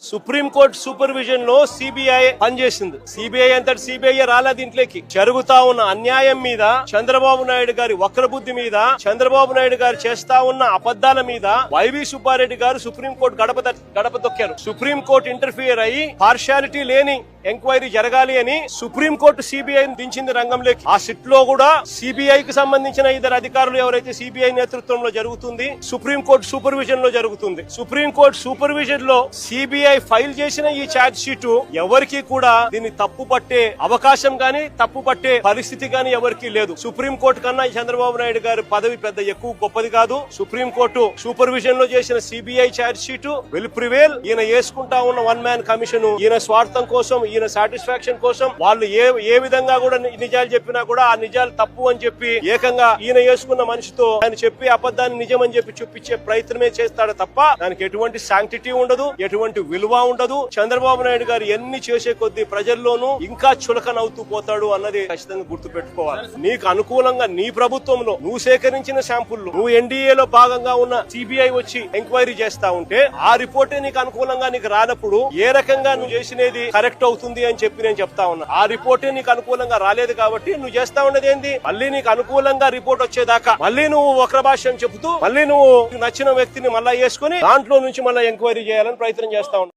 Supreme court supervision లో CBI పనిచేసింది. CBI అంతటి సిబిఐ రాలే దీంట్లోకి. జరుగుతా ఉన్న అన్యాయం మీద, చంద్రబాబు నాయుడు గారి వక్రబుద్ధి మీద, చంద్రబాబు నాయుడు గారు చేస్తా ఉన్న అబద్దాల మీద వైవి సుబ్బారెడ్డి గారు సుప్రీంకోర్టు గడప తొక్కారు. సుప్రీంకోర్టు ఇంటర్ఫియర్ అయ్యి పార్షియాలిటీ లేని ఎంక్వైరీ జరగాలి అని సుప్రీంకోర్టు సిబిఐ దించింది రంగంలోకి. ఆ సిట్ లో కూడా సిబిఐకి సంబంధించిన ఇద్దరు అధికారులు ఎవరైతే సిబిఐ నేతృత్వంలో జరుగుతుంది, సుప్రీంకోర్టు సూపర్విజన్ లో జరుగుతుంది. సుప్రీంకోర్టు సూపర్విజన్ లో సిబిఐ ఫైల్ చేసిన ఈ ఛార్జ్ షీట్ ఎవరికి కూడా దీన్ని తప్పు పట్టే అవకాశం గాని, తప్పు పట్టే పరిస్థితి గాని ఎవరికి లేదు. సుప్రీంకోర్టు కన్నా చంద్రబాబు నాయుడు గారి పదవి పెద్ద ఎక్కువ గొప్పది కాదు. సుప్రీంకోర్టు సూపర్విజన్ లో చేసిన CBI charge sheet will prevail. ఈయన వేసుకుంటా ఉన్న వన్ మ్యాన్ కమిషన్ ఈయన స్వార్థం కోసం, ఈయన సాటిస్ఫాక్షన్ కోసం వాళ్ళు ఏ విధంగా కూడా నిజాలు చెప్పినా కూడా ఆ నిజాలు తప్పు అని చెప్పి ఏకంగా ఈయన వేసుకున్న మనిషితో ఆయన చెప్పి అబద్ధాన్ని నిజం అని చెప్పి చూపించే ప్రయత్నమే చేస్తాడు తప్ప దానికి ఎటువంటి శాంక్టిటీ ఉండదు, ఎటువంటి విలువ ఉండదు. చంద్రబాబు నాయుడు గారు ఎన్ని చేసే కొద్దీ ప్రజల్లోనూ ఇంకా చులకనవుతూ పోతాడు అన్నది ఖచ్చితంగా గుర్తు పెట్టుకోవాలి. నీకు అనుకూలంగా నీ ప్రభుత్వంలో నువ్వు సేకరించిన శాంపుల్ నువ్వు ఎన్డీఏలో భాగంగా ఉన్న సిబిఐ వచ్చి ఎంక్వైరీ చేస్తా ఉంటే ఆ రిపోర్టే నీకు అనుకూలంగా నీకు రానప్పుడు ఏ రకంగా నువ్వు చేసినది కరెక్ట్ అవుతుంది అని చెప్పి నేను చెప్తా ఉన్నా. ఆ రిపోర్టే నీకు అనుకూలంగా రాలేదు కాబట్టి నువ్వు చేస్తా ఉన్నది ఏంది, మళ్ళీ నీకు అనుకూలంగా రిపోర్ట్ వచ్చేదాకా మళ్ళీ నువ్వు వక్ర భాష్యం చెబుతూ మళ్ళీ నువ్వు నచ్చిన వ్యక్తిని మళ్ళా వేసుకుని దాంట్లో నుంచి మళ్ళీ ఎంక్వైరీ చేయాలని ప్రయత్నం చేస్తా ఉన్నా.